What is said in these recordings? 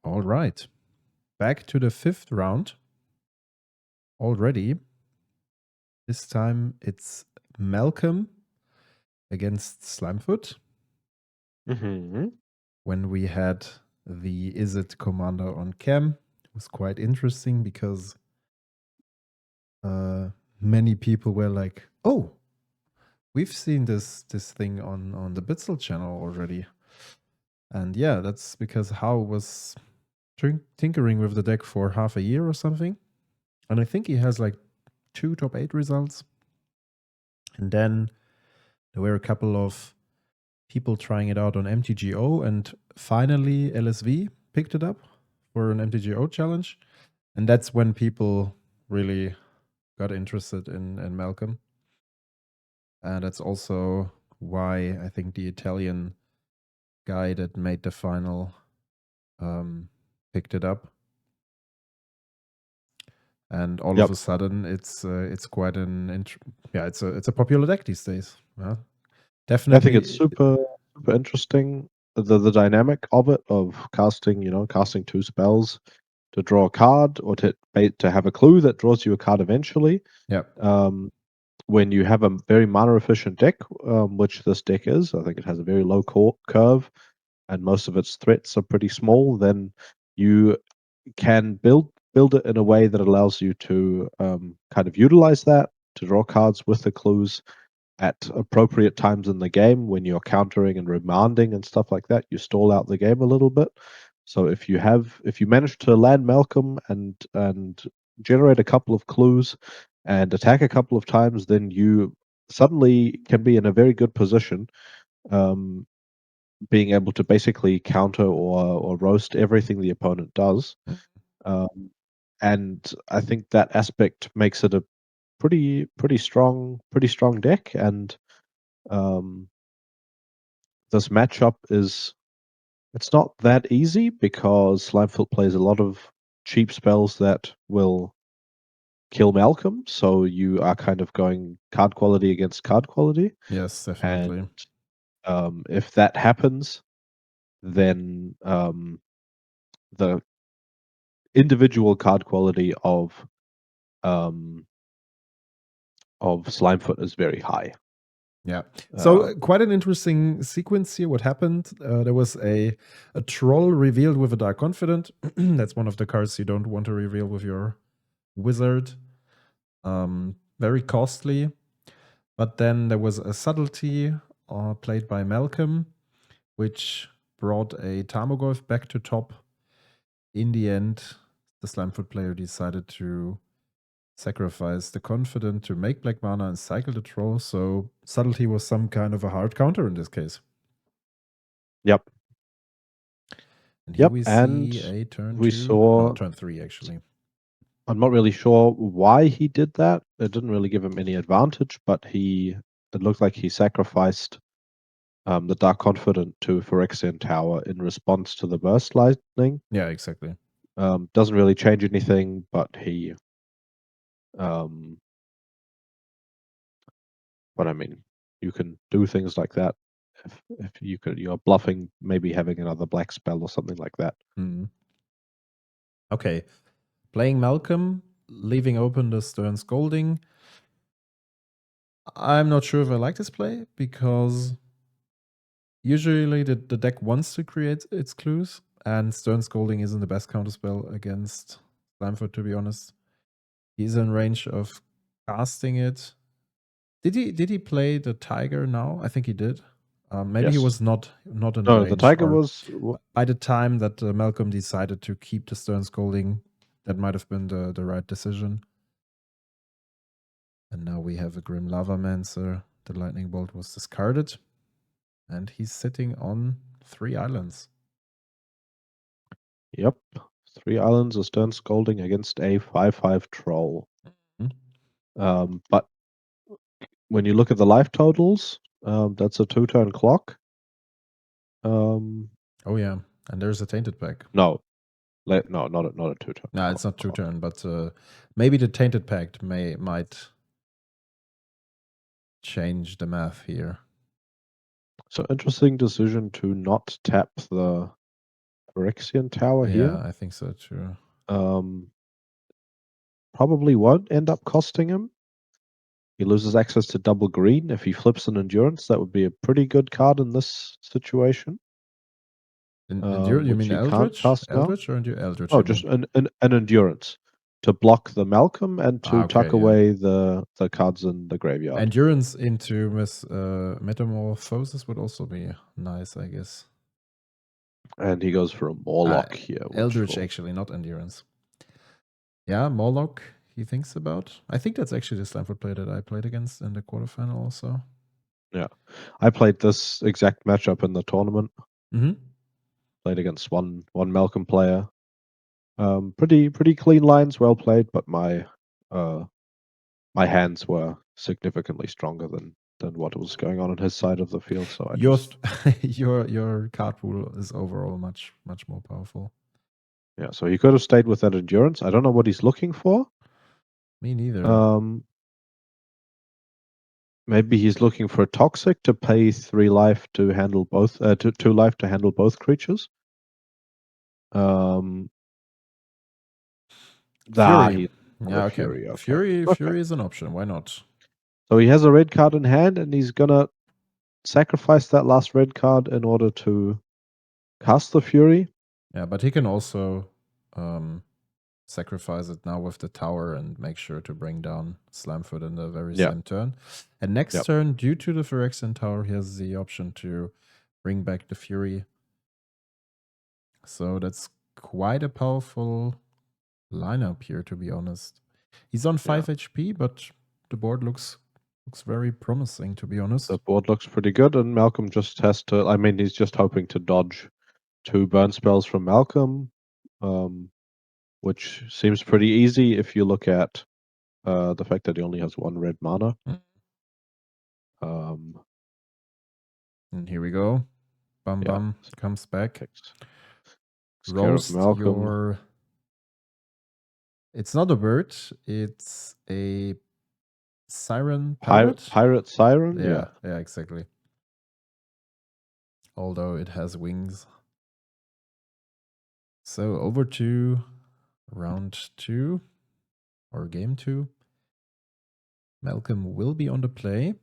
All right. Back to the 5th round already. This time it's Malcolm against Slimefoot. Mm-hmm. When we had the IZZET commander on cam, it was quite interesting because many people were like, "Oh, we've seen this thing on the Bitzel channel already." And yeah, that's because Hao was tinkering with the deck for half a year or something. And I think he has like 2 top 8 results. And then there were a couple of people trying it out on MTGO, and finally LSV picked it up for an MTGO challenge. And that's when people really got interested in Malcolm. And that's also why I think the Italian guy that made the final picked it up. And all of a sudden, it's quite it's a popular deck these days. Yeah, definitely. I think it's super interesting, the dynamic of it, of casting 2 spells to draw a card, or to have a clue that draws you a card eventually. Yeah. When you have a very mana efficient deck, which this deck is, I think it has a very low curve, and most of its threats are pretty small, then you can build it in a way that allows you to kind of utilize that to draw cards with the clues at appropriate times in the game when you're countering and remanding and stuff like that. You stall out the game a little bit. So if you manage to land Malcolm and generate a couple of clues and attack a couple of times, then you suddenly can be in a very good position, being able to basically counter or roast everything the opponent does. And I think that aspect makes it a pretty strong deck. And this matchup it's not that easy, because Slimefoot plays a lot of cheap spells that will kill Malcolm, so you are kind of going card quality against card quality. Yes, definitely. And if that happens, then the individual card quality of Slimefoot is very high. Yeah. So quite an interesting sequence here. What happened? There was a troll revealed with a Dark Confident. That's one of the cards you don't want to reveal with your wizard. Very costly. But then there was a subtlety played by Malcolm, which brought a Tarmogoyf back to top. In the end, the Slimefoot player decided to sacrifice the Confident to make black mana and cycle the troll, so subtlety was some kind of a hard counter in this case. Yep. And here we see a turn 2. No, turn 3 actually. I'm not really sure why he did that. It didn't really give him any advantage, but it looked like he sacrificed the Dark Confident to Phyrexian Tower in response to the Burst Lightning. Yeah, exactly. Doesn't really change anything, but but I mean, you can do things like that if you're bluffing, maybe having another black spell or something like that. Okay, playing Malcolm, leaving open the Stern Scolding. I'm not sure if I like this play, because usually the deck wants to create its clues, and Stern Scolding isn't the best counterspell against Slimefoot, to be honest. He's in range of casting it. Did he play the Tiger now? I think he did. Maybe he was not in range. No, the Tiger was by the time that Malcolm decided to keep the Stern Scolding. That might have been the right decision. And now we have a Grim Lavamancer. The Lightning Bolt was discarded. And he's sitting on 3 islands. Yep. 3 islands, a Stern Scolding against a 5/5 troll. But when you look at the life totals, that's a 2-turn clock. Oh yeah, and there's a Tainted Pact. No, not a 2-turn. No, it's not 2-turn, but maybe the Tainted Pact might change the math here. So interesting decision to not tap the Phyrexian Tower Yeah, here. I think so too. Probably won't end up costing him. He loses access to double green. If he flips an Endurance, that would be a pretty good card in this situation. You Which mean he can't Eldritch? cast now. Eldritch or Eldritch? Oh, You just mean? an Endurance to block the Malcolm and to tuck Okay, yeah. away the cards in the graveyard. Endurance into Metamorphosis would also be nice, I guess. And he goes for a Morlock here. Eldritch, actually, not Endurance. Yeah, Morlock, he thinks about. I think that's actually the Slimefoot player that I played against in the quarterfinal also. Yeah. I played this exact matchup in the tournament. Mm-hmm. Played against one Malcolm player. Pretty clean lines, well played, but my hands were significantly stronger than what was going on his side of the field. So I just your card pool is overall much more powerful. yeah. So he could have stayed with that Endurance. I don't know what he's looking for. Me neither. Maybe he's looking for a Toxic to pay 3 life to handle both 2 life to handle both creatures. Fury. Yeah, okay. Fury. Okay. Fury is an option. Why not? So he has a red card in hand, and he's gonna sacrifice that last red card in order to cast the Fury. Yeah, but he can also sacrifice it now with the tower and make sure to bring down Slimefoot in the very same turn. And next turn, due to the Phyrexian Tower, he has the option to bring back the Fury. So that's quite a powerful lineup here, to be honest. He's on 5 HP, but the board looks very promising, to be honest. The board looks pretty good, and Malcolm just has to. I mean, he's just hoping to dodge 2 burn spells from Malcolm, which seems pretty easy if you look at the fact that he only has 1 red mana. And here we go. Bum comes back. Roast your. It's not a bird. It's a siren pirate. Pirate siren. Yeah, exactly. Although it has wings. So over to round 2 or game 2. Malcolm will be on the play.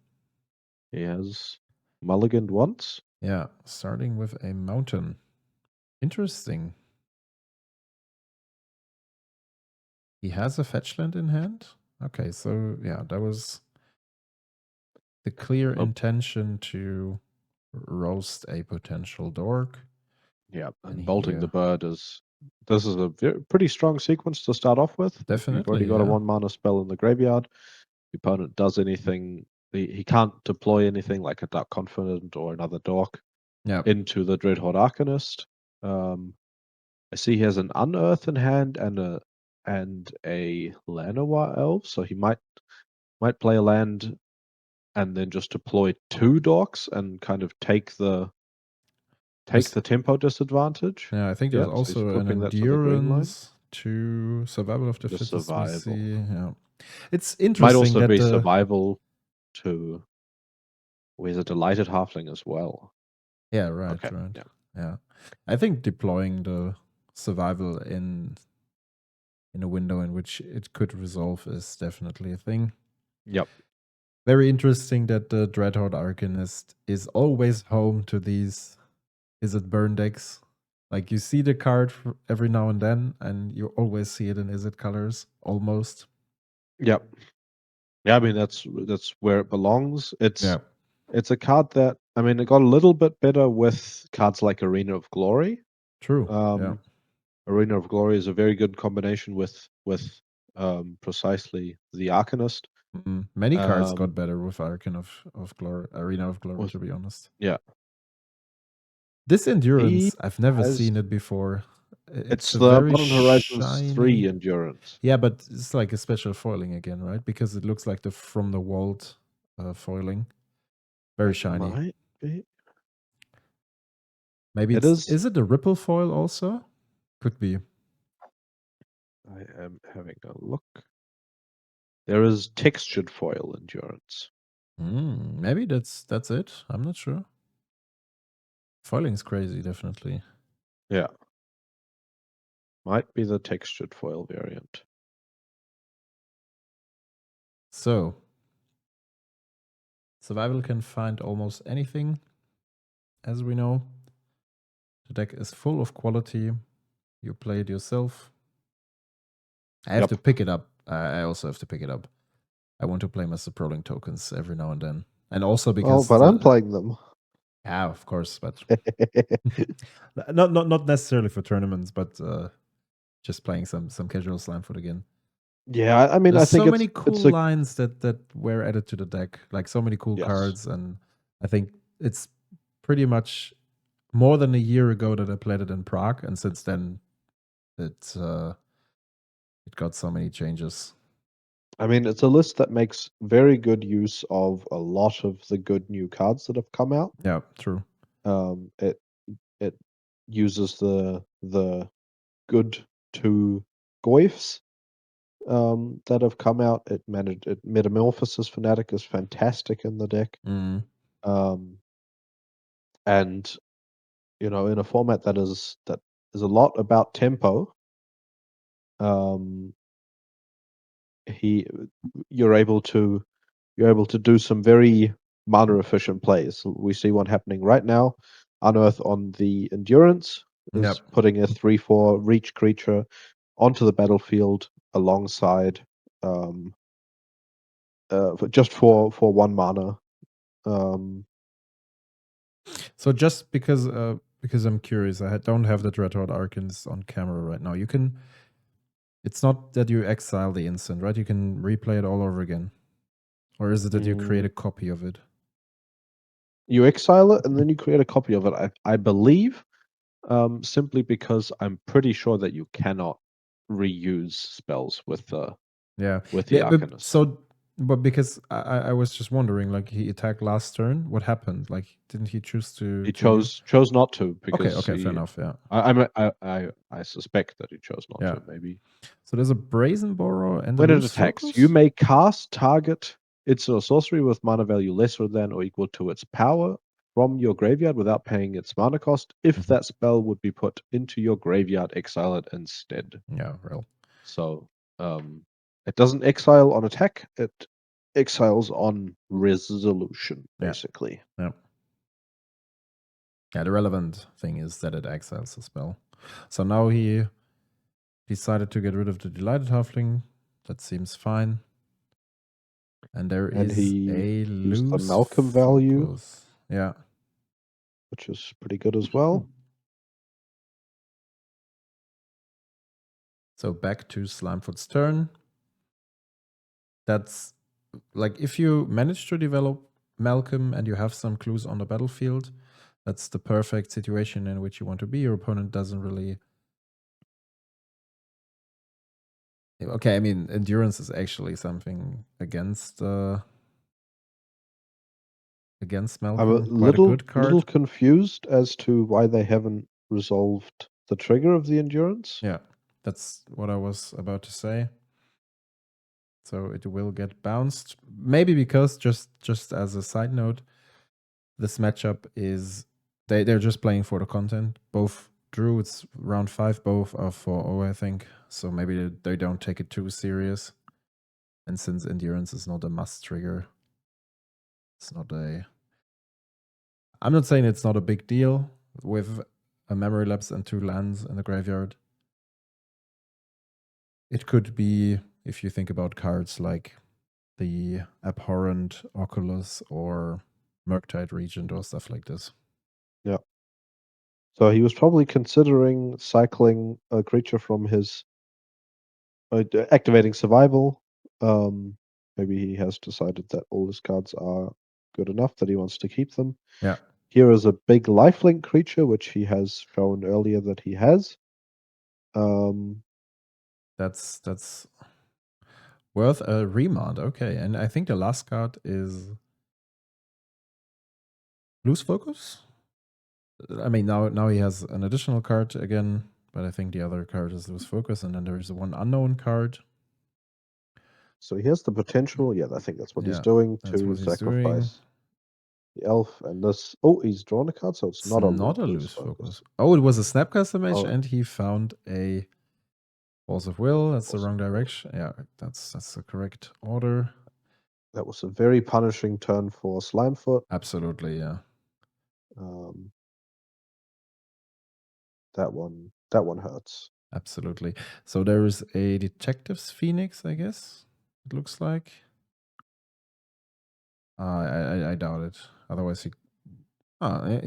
He has mulliganed once. Yeah, starting with a mountain. Interesting. He has a fetchland in hand. Okay, so yeah, that was the clear intention to roast a potential dork. Yeah, and bolting the bird is. This is a pretty strong sequence to start off with. Definitely, you've already got a 1 mana spell in the graveyard. The opponent does anything. He can't deploy anything like a Dark Confidant or another dork into the Dreadhorde Arcanist. I see he has an Unearth in hand and a Llanowar Elf, so he might play a land and then just deploy 2 dorks and kind of take the tempo disadvantage. Yeah, I think there's also an endurance to survival of the fittest. We see, yeah, it's interesting. Might also that be survival to. Or is a delighted halfling as well? Yeah, right. Yeah, I think deploying the survival in a window in which it could resolve is definitely a thing. Yep. Very interesting that the Dreadhorde Arcanist is always home to these IZZET Burn decks. Like you see the card every now and then, and you always see it in IZZET colors, almost. Yep. Yeah, I mean that's where it belongs. It's a card that I mean it got a little bit better with cards like Arena of Glory. True. Arena of Glory is a very good combination with precisely the Arcanist. Many cards got better with Arena of Glory, to be honest. Yeah. This endurance, I've never seen it before. It's the Modern Horizons 3 endurance. Yeah, but it's like a special foiling again, right? Because it looks like the From the Vault foiling. Very shiny. Might be. Maybe is it a ripple foil also? Could be. I am having a look. There is textured foil endurance. Maybe that's it. I'm not sure. Foiling's crazy, definitely. Yeah. Might be the textured foil variant. So, survival can find almost anything, as we know. The deck is full of quality. You play it yourself. I have to pick it up. I also have to pick it up. I want to play Master Prolling tokens every now and then. And also because but I'm playing them. Yeah, of course, but not necessarily for tournaments, but just playing some casual Slimefoot again. Yeah, I mean, There's I think so many cool it's a lines that were added to the deck, like so many cool Yes. cards, and I think it's pretty much more than a year ago that I played it in Prague, and since then it got so many changes. I mean, it's a list that makes very good use of a lot of the good new cards that have come out. Yeah, true. It uses the good two Goyfs that have come out. Metamorphosis Fanatic is fantastic in the deck. Mm. And in a format that is a lot about tempo, you're able to do some very mana efficient plays. We see one happening right now. Unearth on the Endurance is Yep. putting a 3/4 reach creature onto the battlefield alongside just for 1 mana. So just because I'm curious, I don't have the Dreadhorde Archons on camera right now. You can. It's not that you exile the instant, right? You can replay it all over again, or is it that you create a copy of it? You exile it and then you create a copy of it. I believe, simply because I'm pretty sure that you cannot reuse spells with the But Arcanist. but because I was just wondering, like he attacked last turn, what happened? Like, didn't he choose to? He chose not to because okay, fair enough. Yeah, I suspect that he chose not Yeah. to. Maybe So there's a Brazen Borrow and a when it Loose attacks, Focus? you may cast target it's a sorcery with mana value lesser than or equal to its power from your graveyard without paying its mana cost. If that spell would be put into your graveyard, exile it instead. Yeah, real. So it doesn't exile on attack; it exiles on resolution, basically. Yeah. Yeah, the relevant thing is that it exiles the spell. So now he decided to get rid of the Delighted Halfling. That seems fine. And there is a used the Loose Malcolm value, Focus. Yeah. which is pretty good as well. So back to Slimefoot's turn. That's like if you manage to develop Malcolm and you have some clues on the battlefield, that's the perfect situation in which you want to be. Your opponent doesn't really. Okay, I mean, endurance is actually something against Malcolm. I'm a Quite a good card. little confused as to why they haven't resolved the trigger of the endurance. Yeah, that's what I was about to say. So it will get bounced. Maybe because just as a side note, this matchup is they're just playing for the content. Both drew, it's round 5, both are 4-0, I think. So maybe they don't take it too serious. And since endurance is not a must trigger, it's not a. I'm not saying it's not a big deal with a memory lapse and 2 lands in the graveyard. It could be if you think about cards like the Abhorrent Oculus or Murktide Regent or stuff like this. Yeah. So he was probably considering cycling a creature from his activating survival. Maybe he has decided that all his cards are good enough that he wants to keep them. Yeah. Here is a big lifelink creature, which he has shown earlier that he has. That's worth a remand. Okay, and I think the last card is Loose Focus. I mean, now he has an additional card again, but I think the other card is Loose Focus, and then there is one unknown card. So he has the potential. Yeah, I think that's what he's doing to sacrifice the elf and this. Oh, he's drawn a card, so it's not a Loose Focus. Oh, it was a Snapcaster Mage, and he found a Force of Will, that's the Force wrong of Will. direction. Yeah, that's the correct order. That was a very punishing turn for Slimefoot. Absolutely, yeah. That one hurts. Absolutely. So there is a Detective's Phoenix, I guess. It looks like. I doubt it. Otherwise,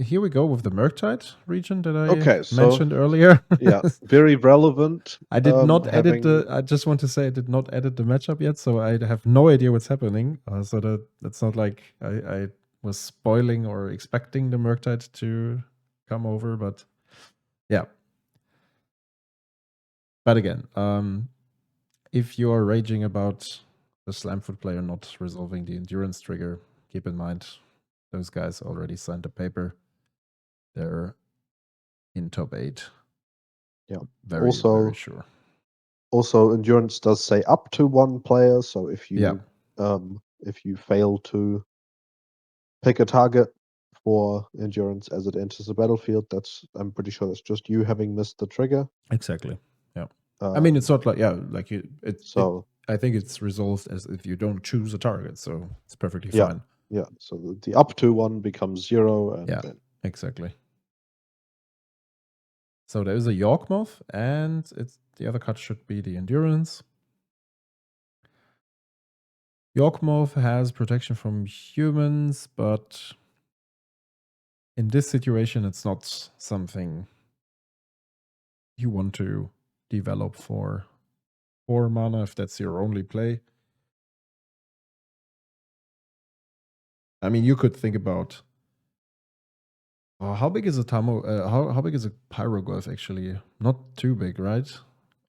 here we go with the Murktide region that I mentioned earlier. Yeah, very relevant. I did not edit the. I just want to say I did not edit the matchup yet, so I have no idea what's happening. So that's not like I was spoiling or expecting the Murktide to come over, but yeah. But again, if you are raging about the Slimefoot player not resolving the endurance trigger, keep in mind those guys already signed the paper. They're in top 8. Yeah. Very sure. Also, endurance does say up to 1 player, so if you Yeah. if you fail to pick a target for endurance as it enters the battlefield, I'm pretty sure that's just you having missed the trigger. Exactly. Yeah. I mean, it's not like like so I think it's resolved as if you don't choose a target, so it's perfectly yeah, fine. yeah. So the up to 1 becomes 0, and Yeah, then exactly. So there is a Yawgmoth, and the other card should be the endurance. Yawgmoth has protection from humans, but in this situation, it's not something you want to develop for 4 mana if that's your only play. I mean, you could think about how big is a how big is a Pyroglyph actually? Not too big, right?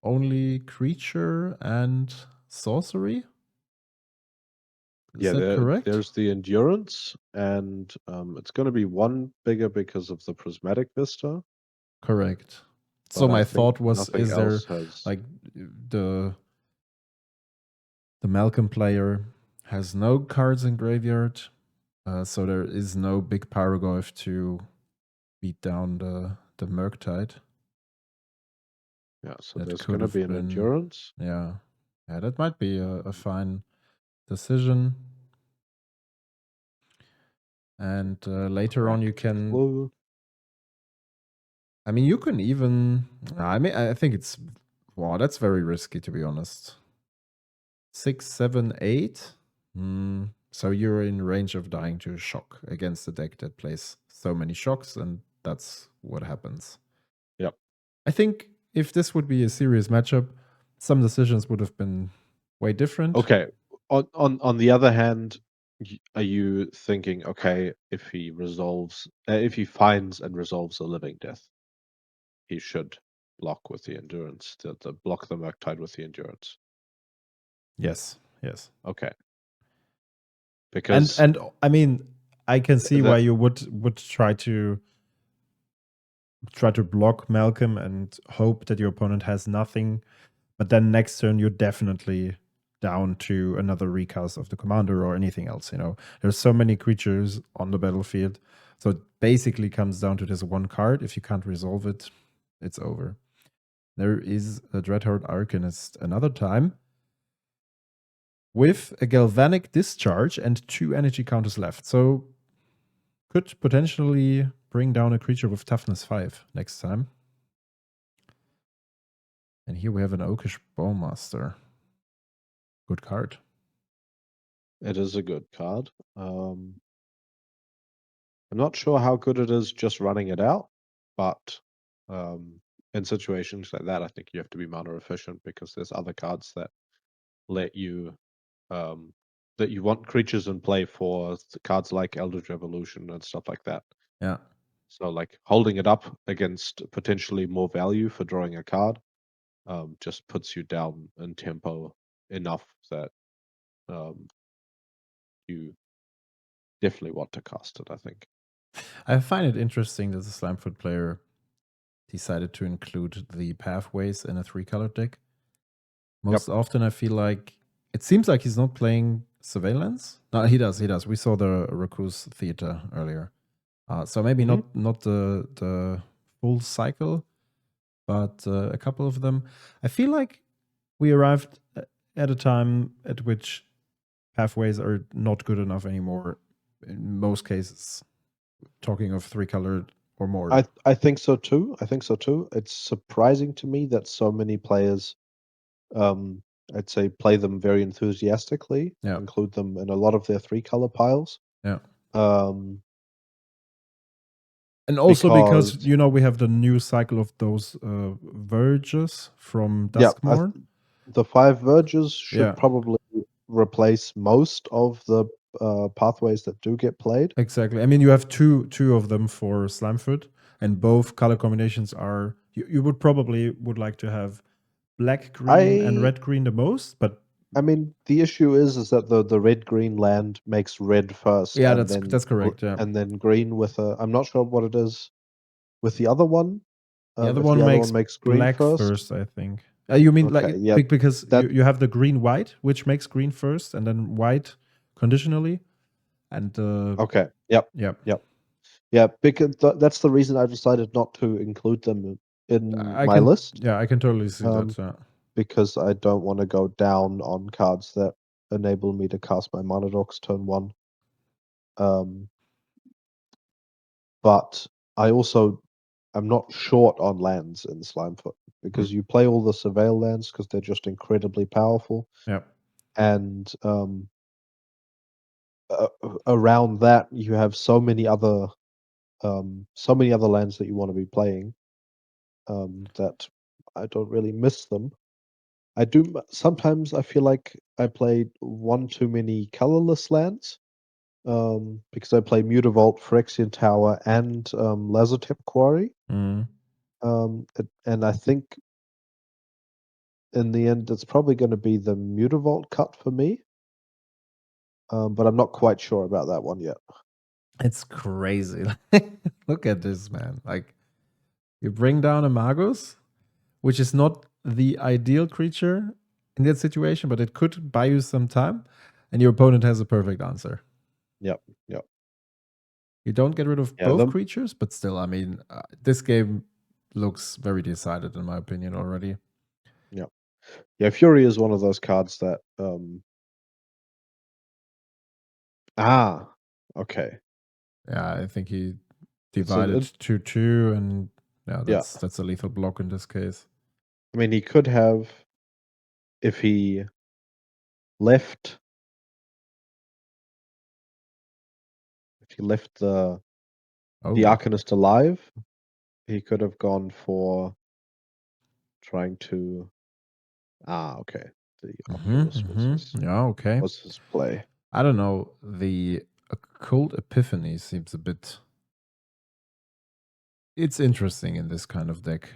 Only creature and sorcery. Is that correct? There's the endurance, and it's going to be 1 bigger because of the prismatic vista. Correct. So my thought was, nothing is there else has like the Malcolm player has no cards in graveyard, so there is no big Pyroglyph to beat down the Murktide. Yeah, so That there's could going to have be an been endurance. Yeah, that might be a fine decision. And later on, you can. Clue. I mean, you can even. I think it's. Wow, that's very risky, to be honest. 6, 7, 8. So you're in range of dying to a shock against a deck that plays so many shocks, and that's what happens. Yep. I think if this would be a serious matchup, some decisions would have been way different. Okay. On the other hand, are you thinking, okay, if he finds and resolves a living death, he should block with the endurance, the block the Murktide with the endurance? Yes. Okay. Because and I mean, I can see why you would try to block Malcolm and hope that your opponent has nothing, but then next turn you're definitely down to another recast of the commander or anything else. There's so many creatures on the battlefield, so it basically comes down to this one card. If you can't resolve it, it's over. There is a Dreadhorde Arcanist another time with a Galvanic Discharge and 2 energy counters left, so could potentially bring down a creature with toughness 5 next time. And here we have an Oakish Bowmaster. Good card. it is a good card. I'm not sure how good it is just running it out, but in situations like that, I think you have to be mana efficient because there's other cards that let you that you want creatures in play for, cards like Eldritch Revolution and stuff like that. Yeah. So like holding it up against potentially more value for drawing a card just puts you down in tempo enough that you definitely want to cast it, I think. I find it interesting that the Slimefoot player decided to include the pathways in a 3-color deck. Most often I feel like it seems like he's not playing Surveillance. No, he does. We saw the Rakus Theater earlier. So maybe not the full cycle, but a couple of them. I feel like we arrived at a time at which pathways are not good enough anymore in most cases. Talking of 3-colored or more. I think so too. I think so too. It's surprising to me that so many players, I'd say, play them very enthusiastically, Yeah. include them in a lot of their 3-color piles. Yeah. Um, And also because because we have the new cycle of those verges from yeah, Duskmorn. the 5 verges should Yeah. probably replace most of the pathways that do get played. Exactly. I mean, you have two of them for Slimefoot, and both color combinations are. You would probably would like to have black, green, and red, green the most, but I mean, the issue is that the red green land makes red first, yeah, and that's correct. Yeah, and then green with a. I'm not sure what it is with the other one. the other If the one other makes one makes green black first, first, I think. You mean okay, like yeah, because that you have the green white, which makes green first, and then white conditionally, and okay, yep, yeah, yep, yeah. Because that's the reason I decided not to include them in I my can list. I can totally see that. Because I don't want to go down on cards that enable me to cast my Mana Dogs turn 1. But I also I'm not short on lands in Slimefoot because you play all the Surveil lands because they're just incredibly powerful, Yeah. and around that you have so many other lands that you want to be playing that I don't really miss them. I do sometimes. I feel like I played one too many colorless lands because I play Mutavault, Phyrexian Tower, and Lazotep Quarry. Mm. And I think in the end, it's probably going to be the Mutavault cut for me. But I'm not quite sure about that one yet. It's crazy. Look at this, man. Like, you bring down a Magus, which is not the ideal creature in that situation, but it could buy you some time, and your opponent has a perfect answer. Yep, yep. You don't get rid of Yeah, both creatures, but still, I mean, this game looks very decided, in my opinion, already. yep. Yeah, Fury is one of those cards that. Okay. Yeah, I think he So divided 2-2, and yeah, yeah, that's a lethal block in this case. I mean, he could have if he left. If he left the Oh, Arcanist alive, he could have gone for trying to. Okay. The Oculus yeah, okay. was his play. I don't know. The Occult Epiphany seems a bit. It's interesting in this kind of deck.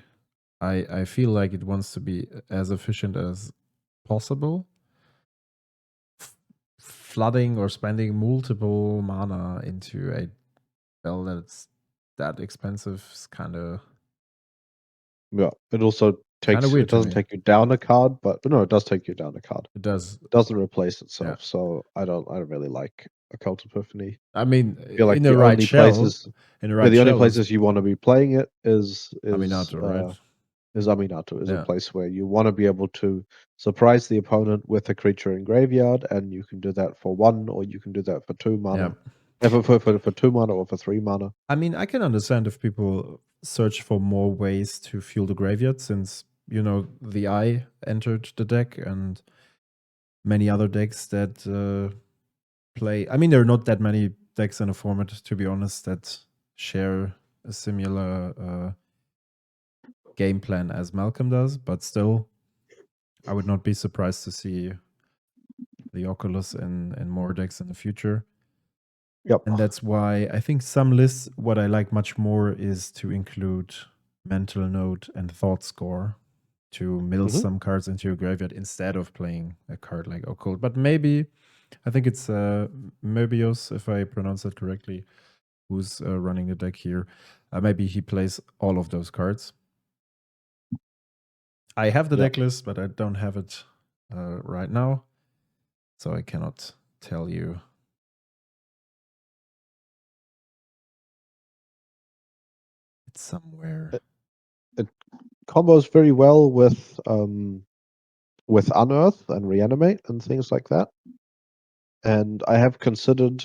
I feel like it wants to be as efficient as possible. Flooding or spending multiple mana into a spell that's that expensive is kind of Yeah. It also takes. weird It to doesn't me. take you down a card, but no, it does take you down a card. It does. It doesn't replace Yeah. itself. So I don't really like Occult Epiphany. I mean, I feel like in the the right only shell, places. in the Yeah, right the only shell is places you want to be playing it is Aminato, right? Aminato is a Yeah. place where you want to be able to surprise the opponent with a creature in graveyard, and you can do that for 1, or you can do that for 2 mana. Yeah. For 2 mana or for 3 mana. I mean, I can understand if people search for more ways to fuel the graveyard, since the Eye entered the deck and many other decks that play. I mean, there are not that many decks in a format, to be honest, that share a similar game plan as Malcolm does. But still, I would not be surprised to see the Oculus in more decks in the future. Yep. And that's why I think some lists, what I like much more is to include Mental Note and Thought Score to mill some cards into your graveyard instead of playing a card like Occult. But maybe, I think it's Möbius, if I pronounce it correctly, who's running the deck here. Maybe he plays all of those cards. I have the deck list, but I don't have it right now. So I cannot tell you. It's somewhere. combos very well with Unearth and Reanimate and things like that. And I have considered,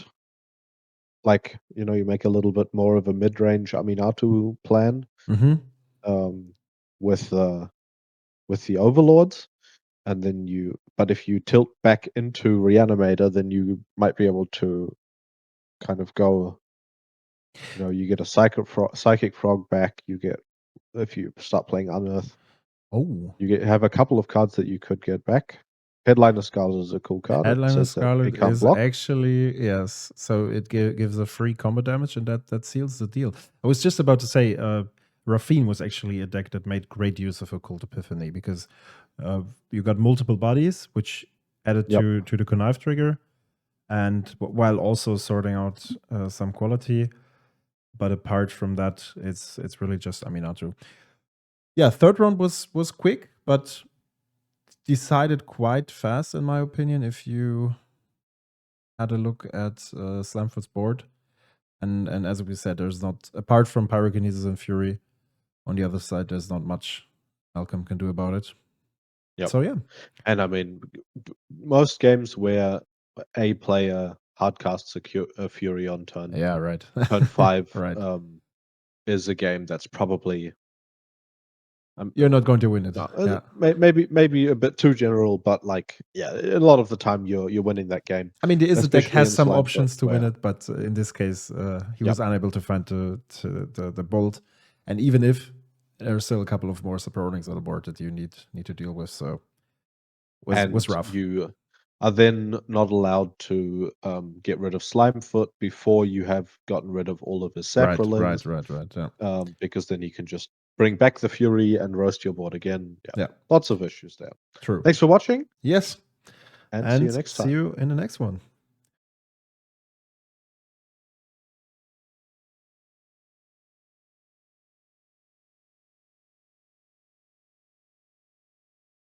like, you make a little bit more of a mid-range Aminatu plan with the Overlords, and then but if you tilt back into Reanimator, then you might be able to kind of go, you get a Psychic Frog back. You get, if you start playing Unearth, you have a couple of cards that you could get back. Headliner Scarlet is a cool card. Headliner Scarlet is actually, yes. So it gives a free combo damage, and that seals the deal. I was just about to say, Raffine was actually a deck that made great use of Occult Epiphany, because you got multiple bodies, which added to the connive trigger, and while also sorting out some quality. But apart from that, it's really just Aminatu. Yeah, third round was quick, but decided quite fast, in my opinion, if you had a look at Slimefoot's board. And as we said, there's not, apart from Pyrokinesis and Fury, on the other side, there's not much Malcolm can do about it. Yep. So, yeah. And I mean, most games where a player hardcasts a Fury on turn, turn 5, right. Is a game that's probably you're not going to win it. No, maybe a bit too general, but a lot of the time you're winning that game. I mean, the IZZET deck has some options to win it, but in this case, he was unable to find the bolt. And even if there are still a couple of more supportings on the board that you need to deal with, so was rough. You are then not allowed to get rid of Slimefoot before you have gotten rid of all of his Sacrolings. Right. Yeah. Because then you can just bring back the Fury and roast your board again. Yeah. Lots of issues there. True. Thanks for watching. Yes. And see you next time. See you in the next one.